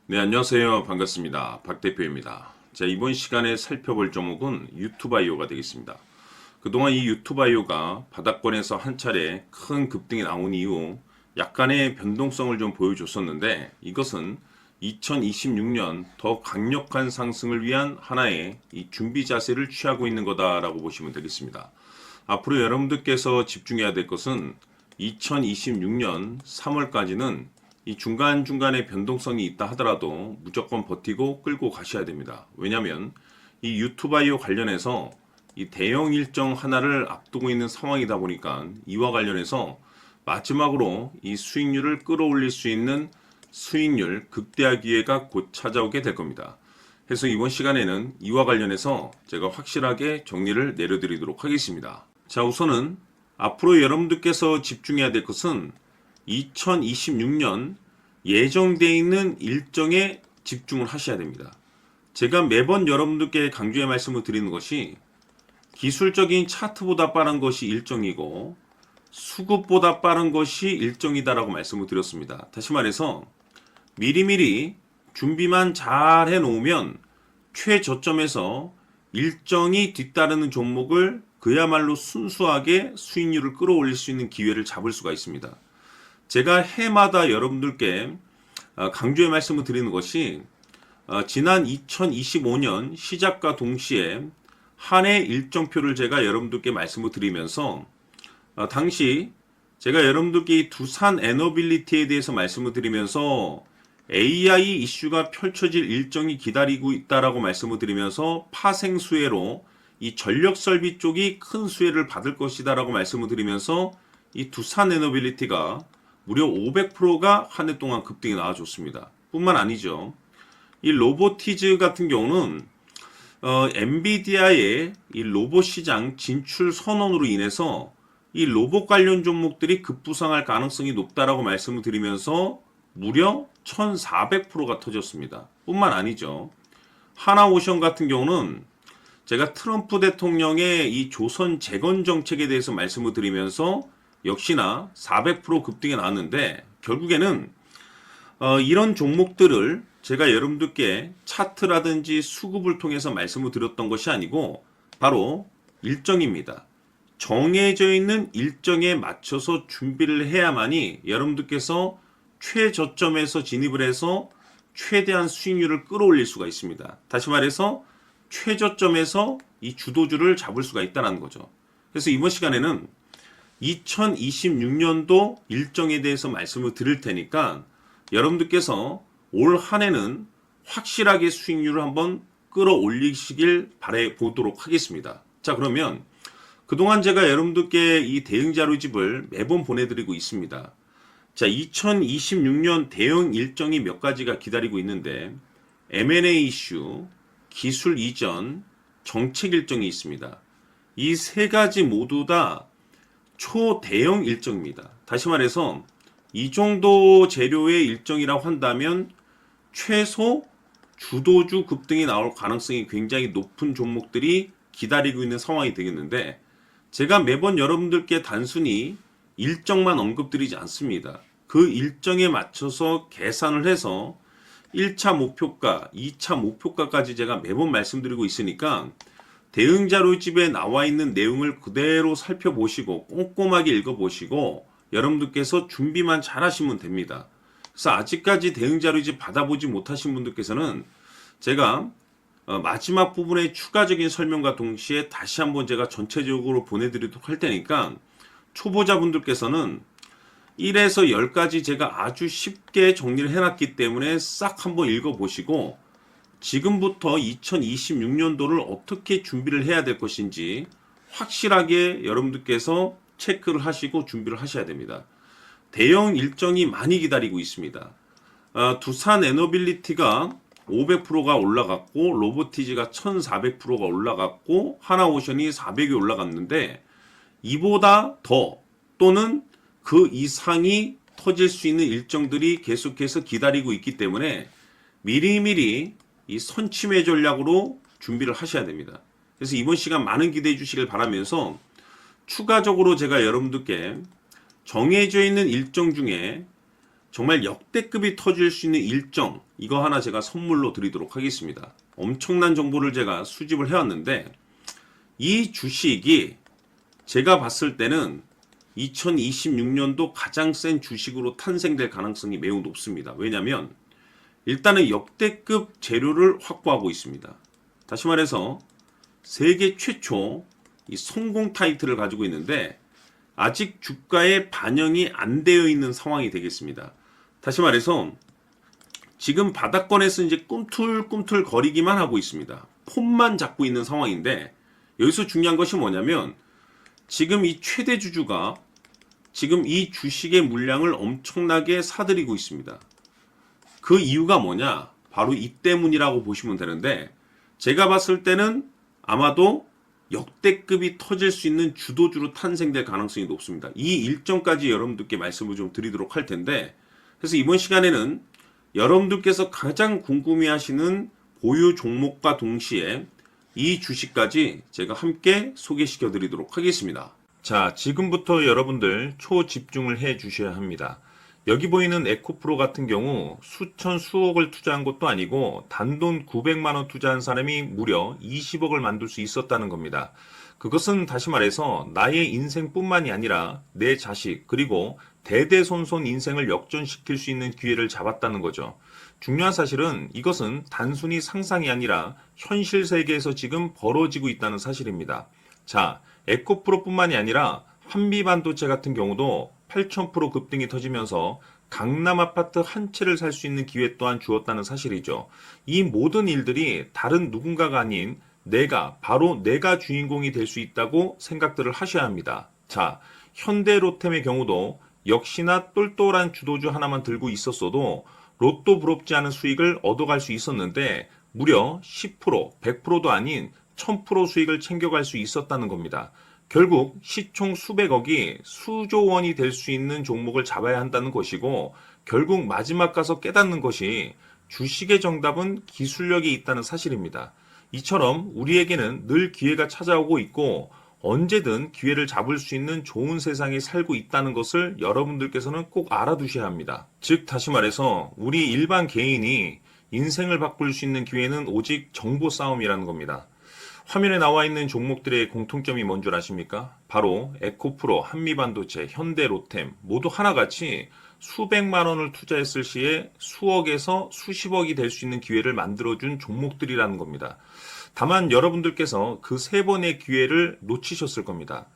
네, 안녕하세요. 반갑습니다. 박 대표입니다. 자, 이번 시간에 살펴볼 종목은 유투바이오가 되겠습니다. 그동안 이 유투바이오가 바닥권에서 한 차례 큰 급등이 나온 이후 약간의 변동성을 좀 보여줬었는데 이것은 2026년 더 강력한 상승을 위한 하나의 이 준비 자세를 취하고 있는 거다라고 보시면 되겠습니다. 앞으로 여러분들께서 집중해야 될 것은 2026년 3월까지는 이 중간중간에 변동성이 있다 하더라도 무조건 버티고 끌고 가셔야 됩니다. 왜냐하면 이 유투바이오 관련해서 이 대형 일정 하나를 앞두고 있는 상황이다 보니까 이와 관련해서 마지막으로 이 수익률을 끌어올릴 수 있는 수익률 극대화 기회가 곧 찾아오게 될 겁니다. 그래서 이번 시간에는 이와 관련해서 제가 확실하게 정리를 내려드리도록 하겠습니다. 자, 우선은 앞으로 여러분들께서 집중해야 될 것은 2026년 예정되어 있는 일정에 집중을 하셔야 됩니다. 제가 매번 여러분들께 강조의 말씀을 드리는 것이 기술적인 차트보다 빠른 것이 일정이고 수급보다 빠른 것이 일정이다라고 말씀을 드렸습니다. 다시 말해서 미리미리 준비만 잘 해놓으면 최저점에서 일정이 뒤따르는 종목을 그야말로 순수하게 수익률을 끌어올릴 수 있는 기회를 잡을 수가 있습니다. 제가 해마다 여러분들께 강조의 말씀을 드리는 것이 지난 2025년 시작과 동시에 한 해 일정표를 제가 여러분들께 말씀을 드리면서 당시 제가 여러분들께 이 두산 에너빌리티에 대해서 말씀을 드리면서 AI 이슈가 펼쳐질 일정이 기다리고 있다라고 말씀을 드리면서 파생 수혜로 이 전력 설비 쪽이 큰 수혜를 받을 것이다라고 말씀을 드리면서 이 두산 에너빌리티가 무려 500%가 한 해 동안 급등이 나와줬습니다. 뿐만 아니죠. 이 로보티즈 같은 경우는 엔비디아의 이 로봇 시장 진출 선언으로 인해서 이 로봇 관련 종목들이 급부상할 가능성이 높다라고 말씀을 드리면서 무려 1400%가 터졌습니다. 뿐만 아니죠. 하나오션 같은 경우는 제가 트럼프 대통령의 이 조선 재건 정책에 대해서 말씀을 드리면서 역시나 400% 급등이 나왔는데 결국에는 이런 종목들을 제가 여러분들께 차트라든지 수급을 통해서 말씀을 드렸던 것이 아니고 바로 일정입니다. 정해져 있는 일정에 맞춰서 준비를 해야만이 여러분들께서 최저점에서 진입을 해서 최대한 수익률을 끌어올릴 수가 있습니다. 다시 말해서 최저점에서 이 주도주를 잡을 수가 있다는 거죠. 그래서 이번 시간에는 2026년도 일정에 대해서 말씀을 드릴 테니까 여러분들께서 올 한 해는 확실하게 수익률을 한번 끌어올리시길 바라보도록 하겠습니다. 자, 그러면 그동안 제가 여러분들께 이 대응 자료집을 매번 보내드리고 있습니다. 자, 2026년 대응 일정이 몇 가지가 기다리고 있는데 M&A 이슈, 기술 이전, 정책 일정이 있습니다. 이 세 가지 모두 다 초대형 일정입니다. 다시 말해서 이 정도 재료의 일정이라고 한다면 최소 주도주 급등이 나올 가능성이 굉장히 높은 종목들이 기다리고 있는 상황이 되겠는데 제가 매번 여러분들께 단순히 일정만 언급드리지 않습니다. 그 일정에 맞춰서 계산을 해서 1차 목표가, 2차 목표가까지 제가 매번 말씀드리고 있으니까 대응 자료집에 나와 있는 내용을 그대로 살펴보시고 꼼꼼하게 읽어보시고 여러분들께서 준비만 잘 하시면 됩니다. 그래서 아직까지 대응 자료집 받아보지 못하신 분들께서는 제가 마지막 부분에 추가적인 설명과 동시에 다시 한번 제가 전체적으로 보내드리도록 할 테니까 초보자분들께서는 1에서 10까지 제가 아주 쉽게 정리를 해놨기 때문에 싹 한번 읽어보시고 지금부터 2026년도를 어떻게 준비를 해야 될 것인지 확실하게 여러분들께서 체크를 하시고 준비를 하셔야 됩니다. 대형 일정이 많이 기다리고 있습니다. 두산 에너빌리티가 500%가 올라갔고 로보티즈가 1400%가 올라갔고 하나오션이 400이 올라갔는데 이보다 더 또는 그 이상이 터질 수 있는 일정들이 계속해서 기다리고 있기 때문에 미리미리 이 선침해 전략으로 준비를 하셔야 됩니다. 그래서 이번 시간 많은 기대해 주시길 바라면서 추가적으로 제가 여러분들께 정해져 있는 일정 중에 정말 역대급이 터질 수 있는 일정, 이거 하나 제가 선물로 드리도록 하겠습니다. 엄청난 정보를 제가 수집을 해왔는데, 이 주식이 제가 봤을 때는 2026년도 가장 센 주식으로 탄생될 가능성이 매우 높습니다. 왜냐하면 일단은 역대급 재료를 확보하고 있습니다. 다시 말해서 세계 최초 이 성공 타이틀을 가지고 있는데 아직 주가에 반영이 안 되어 있는 상황이 되겠습니다. 다시 말해서 지금 바닥권에서 이제 꿈틀꿈틀 거리기만 하고 있습니다. 폼만 잡고 있는 상황인데, 여기서 중요한 것이 뭐냐면 지금 이 최대 주주가 지금 이 주식의 물량을 엄청나게 사들이고 있습니다. 그 이유가 뭐냐? 바로 이 때문이라고 보시면 되는데, 제가 봤을 때는 아마도 역대급이 터질 수 있는 주도주로 탄생될 가능성이 높습니다. 이 일정까지 여러분들께 말씀을 좀 드리도록 할 텐데, 그래서 이번 시간에는 여러분들께서 가장 궁금해하시는 보유 종목과 동시에 이 주식까지 제가 함께 소개시켜 드리도록 하겠습니다. 자, 지금부터 여러분들 초집중을 해 주셔야 합니다. 여기 보이는 에코프로 같은 경우 수천 수억을 투자한 것도 아니고 단돈 900만 원 투자한 사람이 무려 20억을 만들 수 있었다는 겁니다. 그것은 다시 말해서 나의 인생뿐만이 아니라 내 자식 그리고 대대손손 인생을 역전시킬 수 있는 기회를 잡았다는 거죠. 중요한 사실은 이것은 단순히 상상이 아니라 현실 세계에서 지금 벌어지고 있다는 사실입니다. 자, 에코프로뿐만이 아니라 한미반도체 같은 경우도 8,000% 급등이 터지면서 강남 아파트 한 채를 살 수 있는 기회 또한 주었다는 사실이죠. 이 모든 일들이 다른 누군가가 아닌 바로 내가 주인공이 될 수 있다고 생각들을 하셔야 합니다. 자, 현대로템의 경우도 역시나 똘똘한 주도주 하나만 들고 있었어도 로또 부럽지 않은 수익을 얻어갈 수 있었는데 무려 10%, 100%도 아닌 1000% 수익을 챙겨갈 수 있었다는 겁니다. 결국 시총 수백억이 수조 원이 될 수 있는 종목을 잡아야 한다는 것이고, 결국 마지막 가서 깨닫는 것이 주식의 정답은 기술력이 있다는 사실입니다. 이처럼 우리에게는 늘 기회가 찾아오고 있고 언제든 기회를 잡을 수 있는 좋은 세상에 살고 있다는 것을 여러분들께서는 꼭 알아두셔야 합니다. 즉 다시 말해서 우리 일반 개인이 인생을 바꿀 수 있는 기회는 오직 정보 싸움이라는 겁니다. 화면에 나와 있는 종목들의 공통점이 뭔 줄 아십니까? 바로 에코프로, 한미반도체, 현대로템 모두 하나같이 수백만 원을 투자했을 시에 수억에서 수십억이 될 수 있는 기회를 만들어준 종목들이라는 겁니다. 다만 여러분들께서 그 세 번의 기회를 놓치셨을 겁니다.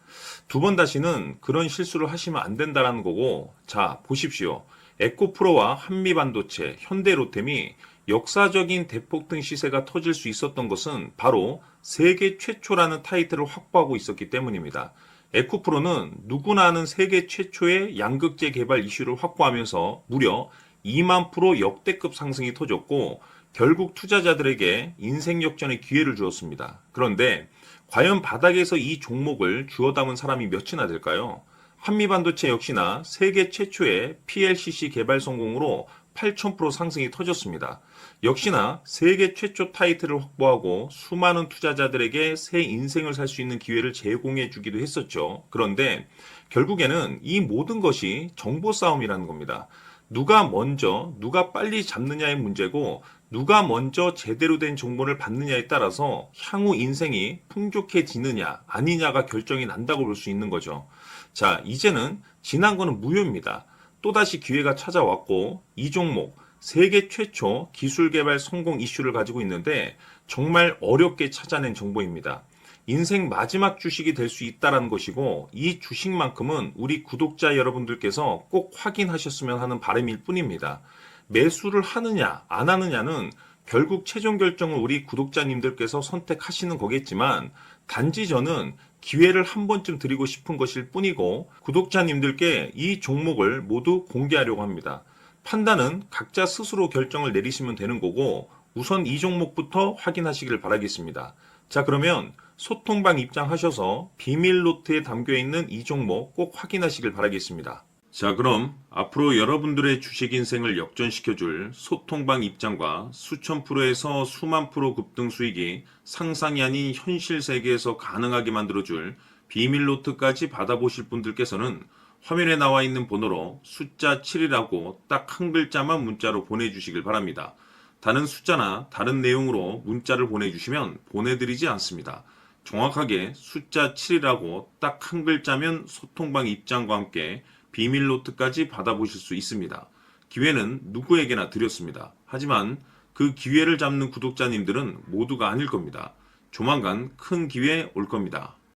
두 번 다시는 그런 실수를 하시면 안 된다는 거고, 자 보십시오. 에코프로와 한미반도체, 현대로템이 역사적인 대폭등 시세가 터질 수 있었던 것은 바로 세계 최초라는 타이틀을 확보하고 있었기 때문입니다. 에코프로는 누구나 아는 세계 최초의 양극재 개발 이슈를 확보하면서 무려 2만 프로 역대급 상승이 터졌고 결국 투자자들에게 인생 역전의 기회를 주었습니다. 그런데 과연 바닥에서 이 종목을 주워 담은 사람이 몇이나 될까요? 한미반도체 역시나 세계 최초의 PLCC 개발 성공으로 8,000% 상승이 터졌습니다. 역시나 세계 최초 타이틀을 확보하고 수많은 투자자들에게 새 인생을 살 수 있는 기회를 제공해 주기도 했었죠. 그런데 결국에는 이 모든 것이 정보 싸움이라는 겁니다. 누가 빨리 잡느냐의 문제고 누가 먼저 제대로 된 정보를 받느냐에 따라서 향후 인생이 풍족해지느냐 아니냐가 결정이 난다고 볼 수 있는 거죠. 자, 이제는 지난 거는 무효입니다. 또다시 기회가 찾아왔고 이 종목 세계 최초 기술 개발 성공 이슈를 가지고 있는데 정말 어렵게 찾아낸 정보입니다. 인생 마지막 주식이 될 수 있다는 것이고 이 주식만큼은 우리 구독자 여러분들께서 꼭 확인하셨으면 하는 바람일 뿐입니다. 매수를 하느냐 안 하느냐는 결국 최종 결정을 우리 구독자님들께서 선택하시는 거겠지만 단지 저는 기회를 한 번쯤 드리고 싶은 것일 뿐이고 구독자님들께 이 종목을 모두 공개하려고 합니다. 판단은 각자 스스로 결정을 내리시면 되는 거고 우선 이 종목부터 확인하시길 바라겠습니다. 자, 그러면 소통방 입장하셔서 비밀 노트에 담겨있는 이 종목 꼭 확인하시길 바라겠습니다. 자, 그럼 앞으로 여러분들의 주식 인생을 역전시켜줄 소통방 입장과 수천 프로에서 수만 프로 급등 수익이 상상이 아닌 현실 세계에서 가능하게 만들어줄 비밀 노트까지 받아보실 분들께서는 화면에 나와 있는 번호로 숫자 7이라고 딱 한 글자만 문자로 보내주시길 바랍니다. 다른 숫자나 다른 내용으로 문자를 보내주시면 보내드리지 않습니다. 정확하게 숫자 7이라고 딱 한 글자면 소통방 입장과 함께 비밀 노트까지 받아보실 수 있습니다. 기회는 누구에게나 드렸습니다. 하지만 그 기회를 잡는 구독자님들은 모두가 아닐 겁니다. 조만간 큰 기회 올 겁니다.